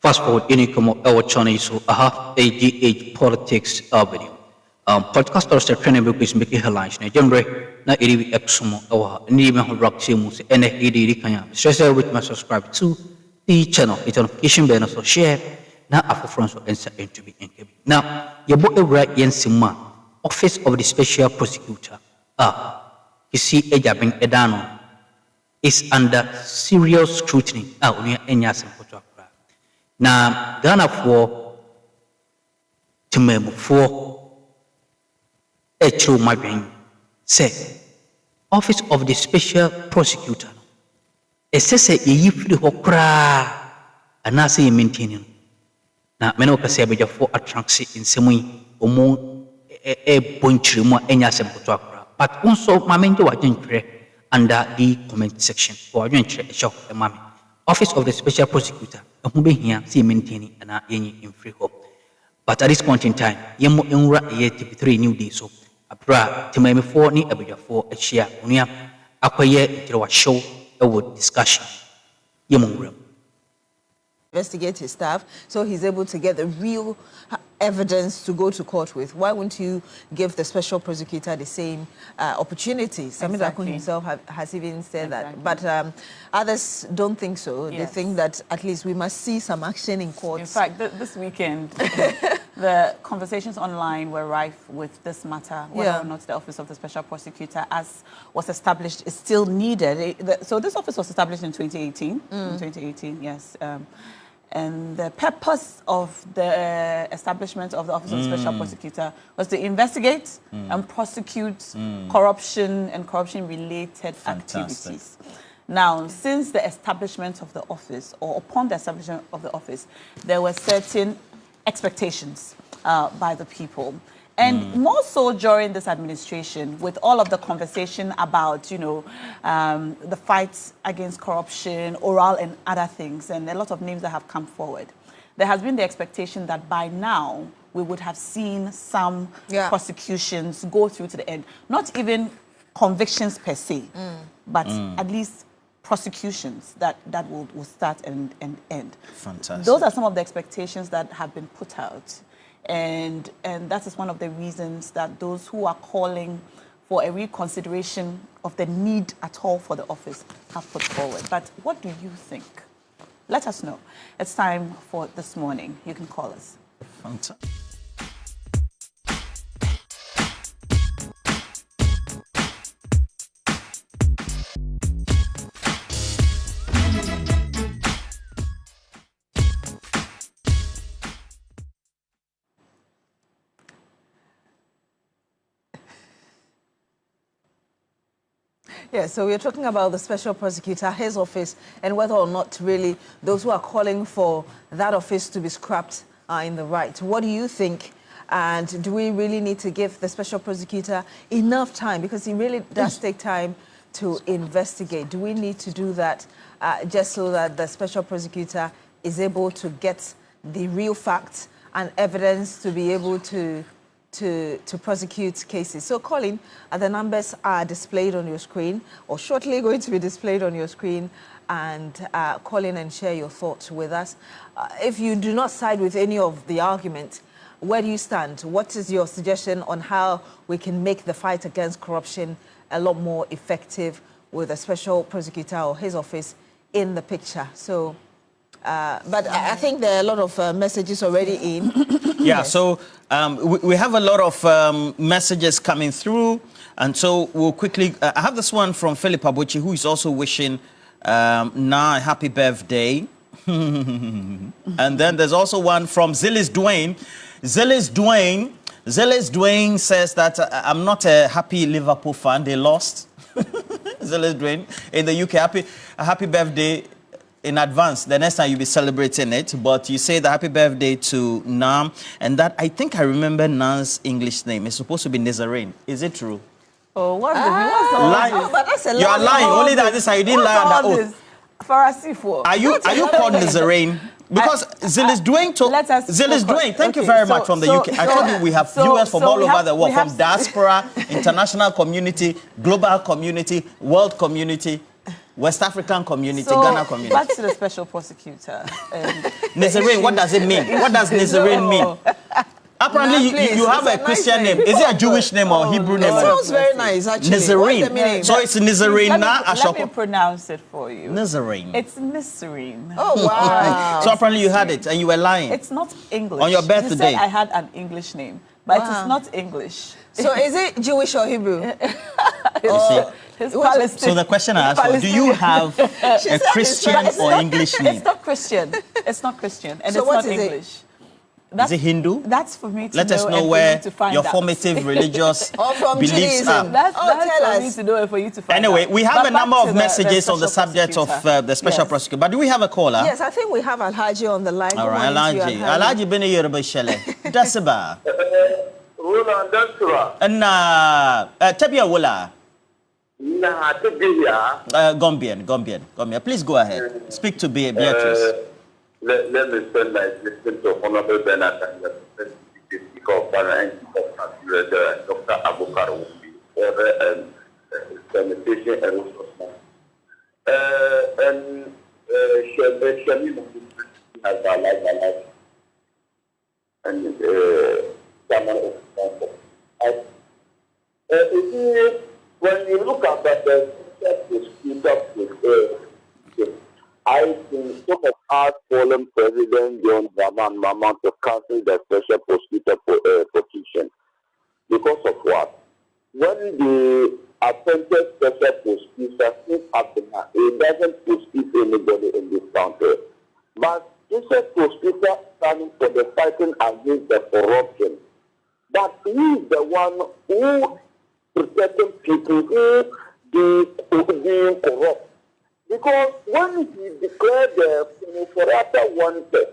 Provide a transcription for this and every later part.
fast forward any come our channel so AGH politics video. Podcasters are training because make headlines na genre na iri exmo our ni me rock simus and iri kanya. Stress with my subscribe to the channel. It's notification bell so share na Akuffo so answer into be in Kpebu. Now your boy right Yensima Office of the Special Prosecutor you see Ejabing Edano is under serious scrutiny. Now, Ghana for Kpebu for a true migrant say Office of the Special Prosecutor. It says a ye free hokra and I say maintaining. Now, Menoka say for attraction in some way among a bunch more anyasem potokra. But also, my mentor was under the comment section for a shock the mommy. Office of the Special Prosecutor, who be here, see maintaining and are in free hope. But at this point in time, Yemo Unra yet 3 new days so Abra Kpebu 4 ni Abuja 4 a share Unia acquire into a show a word discussion. Yemo investigate his staff so he's able to get the real evidence to go to court with. Why wouldn't you give the special prosecutor the same opportunity? Samir Akun himself has even said that. But others don't think so. Yes. They think that at least we must see some action in court. In fact, this weekend, the conversations online were rife with this matter, whether or not the Office of the Special Prosecutor, as was established, is still needed. So this office was established in 2018. In 2018, yes. And the purpose of the establishment of the Office of the Special Prosecutor was to investigate and prosecute corruption and corruption-related activities. Now, since the establishment of the office, or upon the establishment of the office, there were certain expectations by the people. And more so during this administration, with all of the conversation about, you know, the fights against corruption, oral and other things, and a lot of names that have come forward, there has been the expectation that by now we would have seen some prosecutions go through to the end. Not even convictions per se, but at least prosecutions that will start and end. Fantastic. Those are some of the expectations that have been put out. And that is one of the reasons that those who are calling for a reconsideration of the need at all for the office have put forward. But what do you think? Let us know. It's time for This Morning. You can call us. Fantastic. Yeah, so we're talking about the special prosecutor, his office, and whether or not really those who are calling for that office to be scrapped are in the right. What do you think? And do we really need to give the special prosecutor enough time? Because he really does take time to investigate. Do we need to do that just so that the special prosecutor is able to get the real facts and evidence to be able to prosecute cases? So, Colin, the numbers are displayed on your screen, or shortly going to be displayed on your screen, and call in and share your thoughts with us. If you do not side with any of the argument, where do you stand? What is your suggestion on how we can make the fight against corruption a lot more effective with a special prosecutor or his office in the picture? So, but I think there are a lot of messages already in. Yeah, so we have a lot of messages coming through, and so we'll quickly. I have this one from Philip Abuchi, who is also wishing Na a happy birthday. And then there's also one from Zilis Dwayne. Zilis Dwayne says that I'm not a happy Liverpool fan. They lost. Zilis Dwayne in the UK. Happy birthday in advance. The next time you'll be celebrating it, but you say the happy birthday to Nam, and that I think I remember Nam's English name. It's supposed to be Nazarene. Is it true? Oh, what's the lie? Oh, but that's a lie. You are lying. Only that this you didn't lie on that oath. Are you called Nazarene? Because Zilis Dwayne told Zilis Dwayne, thank you very much from the UK. I told you we have viewers from all over the world, from diaspora, international community, global community, world community. West African community, So, Ghana community. back to the special prosecutor. Nazarene, what does it mean? What does Nazarene mean? Apparently, Please, you have it's a nice Christian name. name. Is it a Jewish name or Hebrew It name? sounds very nice, actually. What's the Nazarene. meaning? So it's Nazarene. Let me pronounce it for you. Nazarene. It's Nazarene. Oh, wow. So apparently you had it and you were lying. It's not English. On your You birthday. said I had an English name, but it Wow. is not English. So is it Jewish or Hebrew? It's Palestine. So the question I asked was, do you have a Christian or English name? It's not Christian. It's not Christian, and So it's what not is it? English. Is it Hindu? That's for me to Let know. us and know for where you to find your out. formative religious Or from beliefs Judaism. are. That's tell for me us. to know and for you to find Anyway, out. we have But a back number to of the messages on the special subject of prosecutor. the special Yes. prosecutor. But do we have a caller? Yes, I think we have Alhaji on the line. All Good right, morning to you, Alhaji. Alhaji bin Yoruba Shele. Dasiba. Roland Dasura. And Tabia Wula. Nah, Tibia. Gombian. Please go ahead. Speak to Beatrice. Let me spend like listening to Honorable Bernard and the Speaker of Parliament and Dr. Abubakar Wumbi for the sanitation and resources. And Shamim has a life. And someone of when you look at the I think some of our fallen President John Mahama to cancel the special prosecutor petition. Because of what? When the appointed special prosecutor sits up in her, it doesn't prosecute anybody in this country. But this is prosecutor standing for the fighting against the corruption. But he is the one who protecting people who being corrupt. Because when he declared the Prosecutor wanted,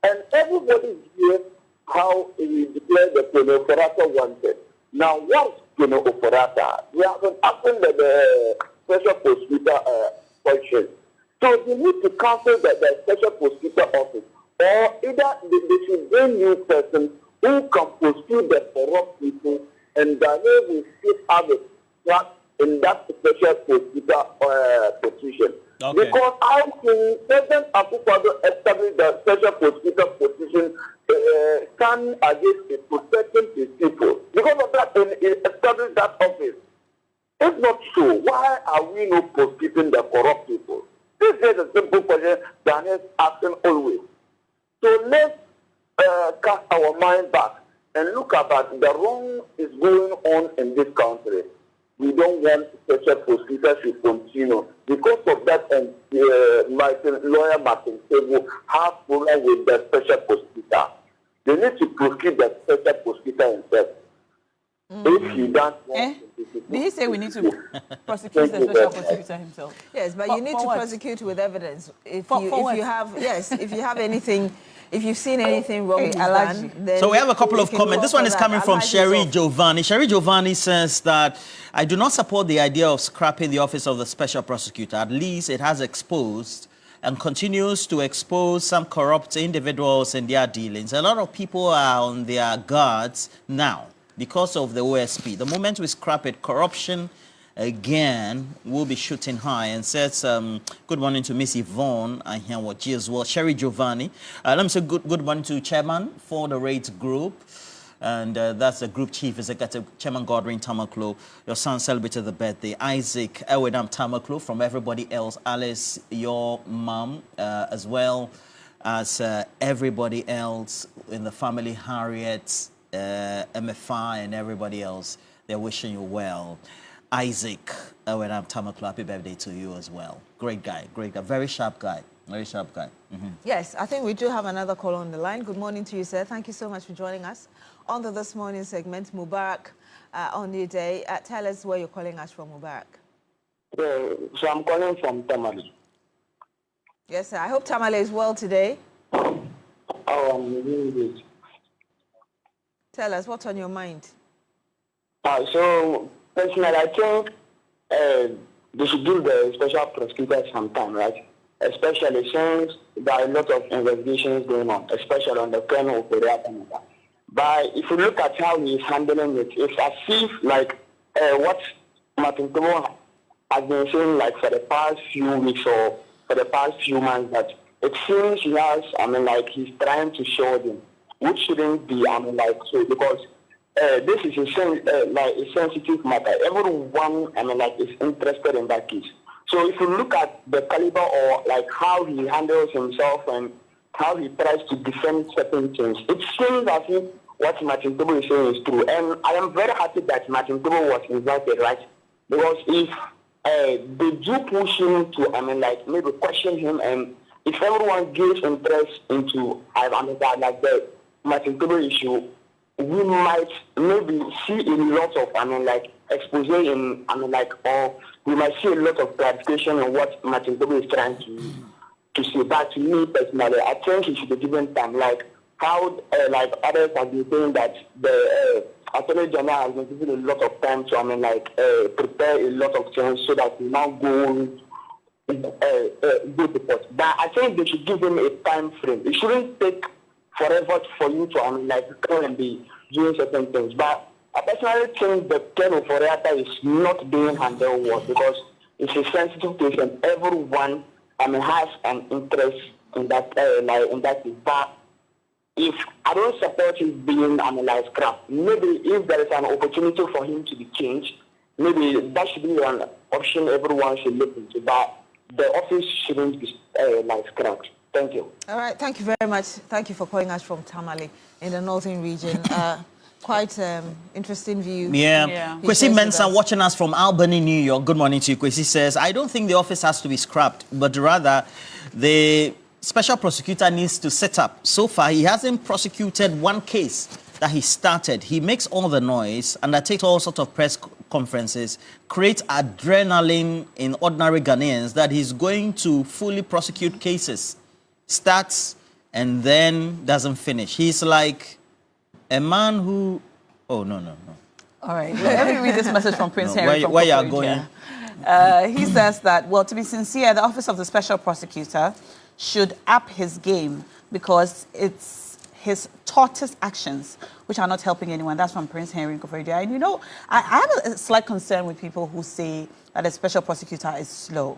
and everybody hears how he declared the Prosecutor wanted. Now, what's Prosecutor? We haven't opened the special prosecutor question. So they need to cancel the special prosecutor office, or either they should bring new person who can prosecute the corrupt people, and that way we still have a track in that special prosecutor position. Okay. Because I think President Akuffo established the special prosecutor position stand against protecting his people. Because of that, when he established that office, it's not true. Why are we not prosecuting the corrupt people? This is a simple question that is asking always. So let's cast our mind back and look about the wrong is going on in this country. We don't want special prosecutor to continue. Because of that, and lawyer Martin Kpebu has problem with the special prosecutor. They need to prosecute the special prosecutor himself. If he doesn't want Did he say we need to prosecute the special prosecutor himself? Yes, but you need to prosecute with evidence. If you have anything, if you've seen anything wrong with done, then so we have a couple of you can comments. go This one for is that. coming from Alhaji Sherry is Giovanni. Sherry Giovanni says that I do not support the idea of scrapping the office of the special prosecutor. At least it has exposed and continues to expose some corrupt individuals and their dealings. A lot of people are on their guards now because of the O.S.P. The moment we scrap it, corruption again will be shooting high. And says, good morning to Miss Yvonne and here what as well. Sherry Giovanni. Let me say good morning to Chairman for the Raids Group. And that's the group chief, executive Chairman Godwin Tamaklo. Your son celebrated the birthday. Isaac Ewedam Tamaklo. From everybody else, Alice, your mom, as well as everybody else in the family, Harriet, MFI, and everybody else. They're wishing you well. Isaac Ewedam Tamaklo, happy birthday to you as well. Great guy, very sharp guy. Very sharp guy. Mm-hmm. Yes, I think we do have another call on the line. Good morning to you, sir. Thank you so much for joining us on the This Morning segment. Mubarak on your day. Tell us where you're calling us from, Mubarak. so I'm calling from Tamale. Yes, sir. I hope Tamale is well today. Oh, I'm really good. Tell us, what's on your mind? So, personally, I think they should give the special prosecutor some time, right? Especially since there are a lot of investigations going on, especially on the crime of the. But if you look at how he is handling it, it's as if like what Martin Kpebu has been saying, like, for the past few weeks or for the past few months, that it seems he has, he's trying to show them, which shouldn't be, so, because this is a sensitive matter. Everyone, is interested in that case. So if you look at the caliber or, like, how he handles himself and how he tries to defend certain things, it seems as if what Martin Kpebu is saying is true. And I am very happy that Martin Kpebu was invited, right? Because if they do push him to, maybe question him, and if everyone gives interest into, like the Martin Kpebu issue, we might maybe see a lot of, expose in, or we might see a lot of clarification on what Martin Kpebu is trying to say. But to me personally, I think he should be given time, like how, others have been saying that the Attorney General has been given a lot of time to, prepare a lot of things so that we now go to court. But I think they should give him a time frame. It shouldn't take forever for you to, come and be doing certain things. But I personally think the term of Oriata is not being handled well, because it's a sensitive case and everyone, has an interest in that, in that case. But if I don't support him being Šcrǎp, maybe if there is an opportunity for him to be changed, maybe that should be an option everyone should look into. But the office shouldn't be Šcrǎp. Thank you. All right, thank you very much. Thank you for calling us from Tamale in the northern region. Quite interesting view. Yeah. Kwesi Mensah watching us from Albany, New York. Good morning to you. Kwesi says, I don't think the office has to be scrapped, but rather the special prosecutor needs to set up. So far, he hasn't prosecuted one case that he started. He makes all the noise, undertakes all sorts of press conferences, creates adrenaline in ordinary Ghanaians that he's going to fully prosecute cases. Starts and then doesn't finish. He's like a man who... Oh, no. All right, let me read this message from Prince Henry. Where you are going? He says that, well, to be sincere, the Office of the Special Prosecutor should up his game because it's his tortoise actions which are not helping anyone. That's from Prince Henry Nkofo-Addo. And, you know, I have a slight concern with people who say that a special prosecutor is slow.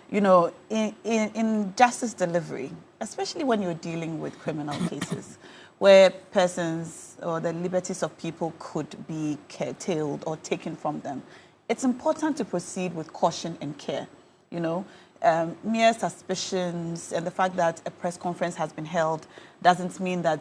You know, in justice delivery, especially when you're dealing with criminal cases, where persons or the liberties of people could be curtailed or taken from them, it's important to proceed with caution and care. You know, mere suspicions and the fact that a press conference has been held doesn't mean that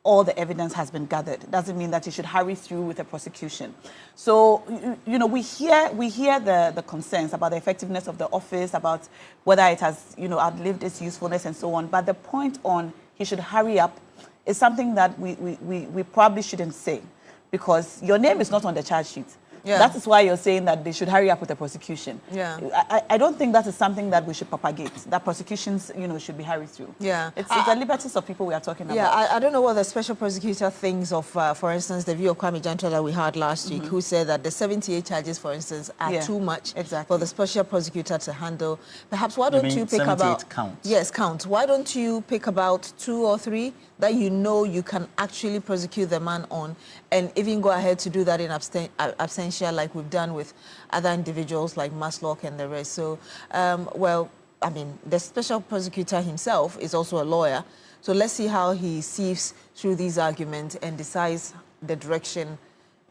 all the evidence has been gathered. It doesn't mean that you should hurry through with a prosecution. So, you know, we hear the concerns about the effectiveness of the office, about whether it has, you know, outlived its usefulness and so on. But the point on he should hurry up is something that we probably shouldn't say, because your name is not on the charge sheet. Yeah. That is why you're saying that they should hurry up with the prosecution. Yeah. I don't think that is something that we should propagate, that prosecutions, you know, should be hurried through. Yeah. It's the liberties of people we are talking about. Yeah, I don't know what the special prosecutor thinks of, for instance, the view of Kwame Janto that we had last week, who said that the 78 charges, for instance, are too much for the special prosecutor to handle. Perhaps why don't you pick about... counts? Yes, counts. Why don't you pick about 2 or 3 that you know you can actually prosecute the man on, and even go ahead to do that in absentia, like we've done with other individuals like Maslock and the rest. So, well, I mean, the special prosecutor himself is also a lawyer. So let's see how he sieves through these arguments and decides the direction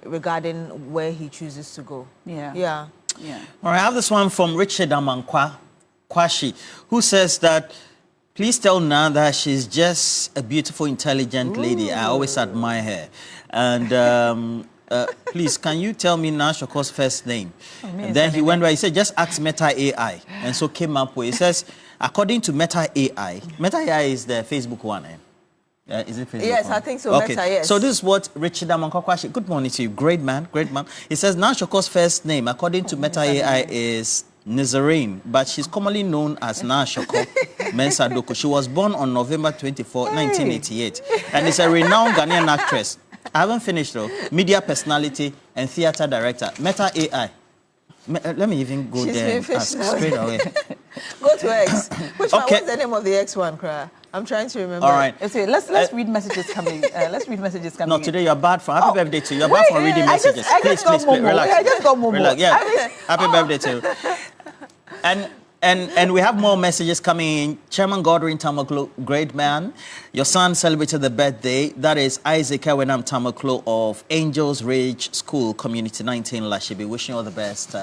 regarding where he chooses to go. Yeah. All right, I have this one from Richard Amankwa Kwashi, who says that, please tell Na that she's just a beautiful, intelligent lady. I always admire her. And please, can you tell me Na Shoko's first name? And then he went where he said, just ask Meta AI. And so came up with, he says, according to Meta AI is the Facebook one, eh? Is it Facebook? Yes, one? I think so. Okay. Meta, yes. So this is what Richard Amankwa, good morning to you. Great man. He says, Na Shoko's first name, according to Meta AI, is Nazarene, but she's commonly known as Na Shoko Mensah Doku. She was born on November 24, 1988, and is a renowned Ghanaian actress. I haven't finished though. Media personality and theater director. Meta AI. Let me even go there and ask straight away. Go to X. Which one? What's the name of the X one, Kra? I'm trying to remember. All right. Okay, let's read messages coming. Let's read messages coming. No, today you're bad for. Happy birthday to you. You're bad for reading messages. Please, relax. I just got Momo. Relax. Yeah. Happy birthday to you. And we have more messages coming in. Chairman Godwin Tamaklo, great man. Your son celebrated the birthday. That is Isaac Ewenam Tamaklo of Angels Ridge School, Community 19, Lashibi. Wishing you all the best,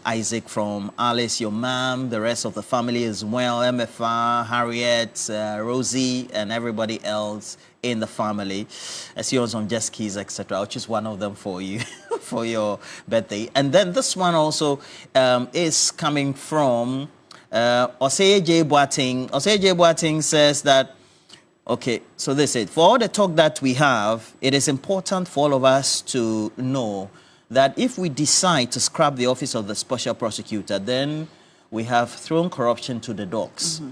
Isaac, from Alice, your mom, the rest of the family as well, MFR, Harriet, Rosie, and everybody else in the family. As yours on jet skis, etc. I'll choose one of them for you for your birthday. And then this one also is coming from Oseye J. Boating. Oseye J. Boating says that, okay, so they said, for all the talk that we have, it is important for all of us to know that if we decide to scrap the office of the special prosecutor, then we have thrown corruption to the dogs. Mm-hmm.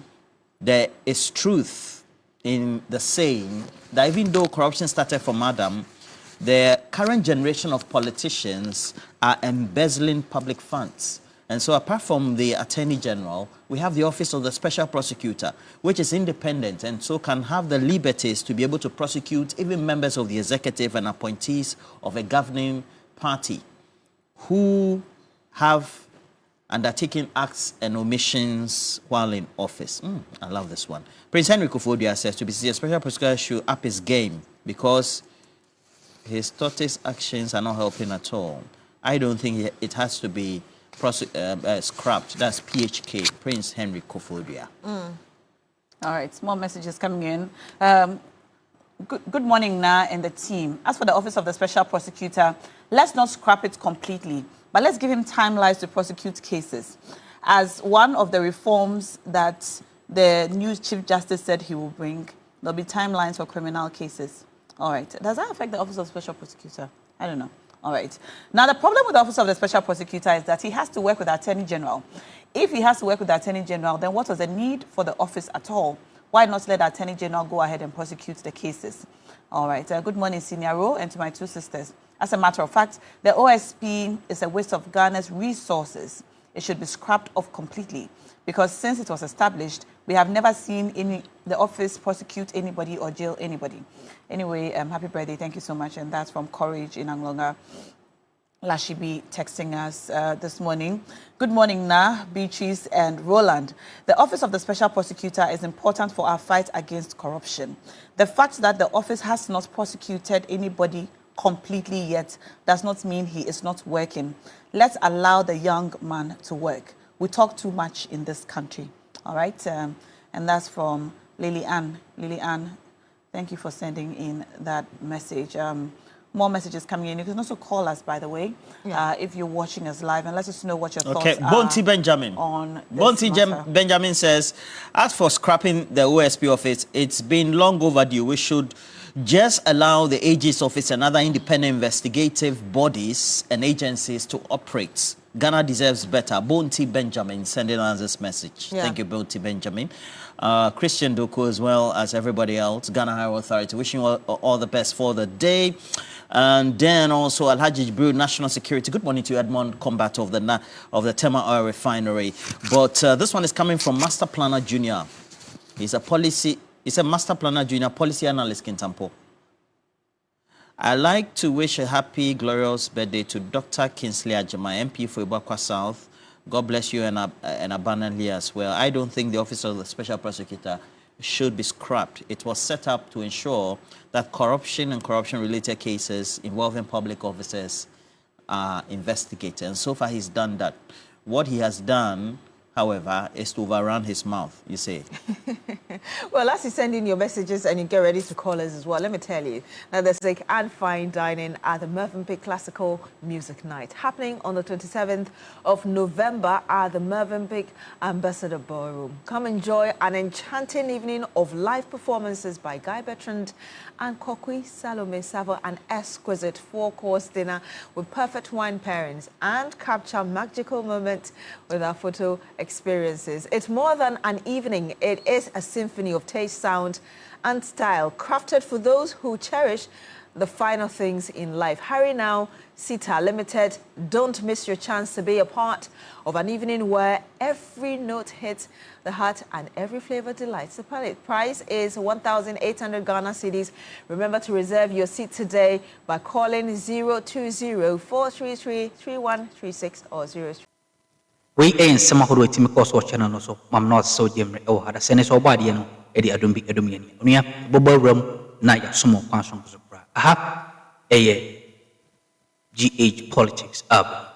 There is truth in the saying that even though corruption started from Adam, the current generation of politicians are embezzling public funds. And so apart from the Attorney General, we have the Office of the Special Prosecutor, which is independent and so can have the liberties to be able to prosecute even members of the executive and appointees of a governing party who have undertaken acts and omissions while in office. I love this one. Prince Henry Akuffo says to be a special prosecutor should up his game because his tortoise actions are not helping at all. I don't think it has to be scrapped. That's PHK, Prince Henry Akuffo. All right, more messages coming in. Good morning, Na and the team. As for the Office of the Special Prosecutor, let's not scrap it completely, but let's give him timelines to prosecute cases. As one of the reforms that the new Chief Justice said he will bring, there'll be timelines for criminal cases. All right. Does that affect the Office of the Special Prosecutor? I don't know. All right. Now, the problem with the Office of the Special Prosecutor is that he has to work with the Attorney General. If he has to work with the Attorney General, then what was the need for the office at all? Why not let the Attorney General go ahead and prosecute the cases? All right. Good morning, Senior Ro, and to my two sisters. As a matter of fact, the O.S.P is a waste of Ghana's resources. It should be scrapped off completely because since it was established, we have never seen the office prosecute anybody or jail anybody. Anyway, happy birthday. Thank you so much. And that's from Courage in Anglonga. Lashibi texting us this morning. Good morning, Na, Beatrice, and Roland. The Office of the Special Prosecutor is important for our fight against corruption. The fact that the office has not prosecuted anybody completely yet does not mean he is not working. Let's allow the young man to work. We talk too much in this country. All right? And that's from Lily Ann. Lily Ann, thank you for sending in that message. More messages coming in. You can also call us, by the way, if you're watching us live, and let us know what your thoughts are. Bonti Benjamin. On Bonti Benjamin says, as for scrapping the O.S.P office, it's been long overdue. We should just allow the AG's office and other independent investigative bodies and agencies to operate. Ghana deserves better. Bonti Benjamin sending us this message. Yeah. Thank you, Bonti Benjamin. Christian Doku as well as everybody else. Ghana Higher Authority. Wishing you all the best for the day. And then also Alhaji Jibril, National Security. Good morning to you, Edmond Combat of the Tema Oil Refinery. But this one is coming from Master Planner Junior. He's a Master Planner Junior Policy Analyst Kintampo. I'd like to wish a happy, glorious birthday to Dr. Kingsley Ajama, MP for Ibakwa South. God bless you and abundantly as well. I don't think the Office of the Special Prosecutor should be scrapped. It was set up to ensure that corruption and corruption-related cases involving public officers are investigated. And so far, he's done that. What he has done, however, is to overrun his mouth, you say. Well, as you send in your messages and you get ready to call us as well, let me tell you that there's like and fine dining at the Mervynpike Classical Music Night happening on the 27th of November at the Mervynpike Ambassador Ballroom. Come enjoy an enchanting evening of live performances by Guy Bertrand and Kokwi Salome Savo, an exquisite four-course dinner with perfect wine pairings, and capture magical moments with our photo experiences. It's more than an evening. It is a symphony of taste, sound, and style, crafted for those who cherish the finer things in life. Hurry now, Sita Limited. Don't miss your chance to be a part of an evening where every note hits the heart and every flavor delights the palate. Price is 1,800 Ghana cedis. Remember to reserve your seat today by calling 020-433-3136 or 03. we ain't some who do me cause watch channel so I'm not so jemre oh had a sense or body no edi adumbi edumiani unia bobo ram na ya sumo kwanson so bra aha GH politics up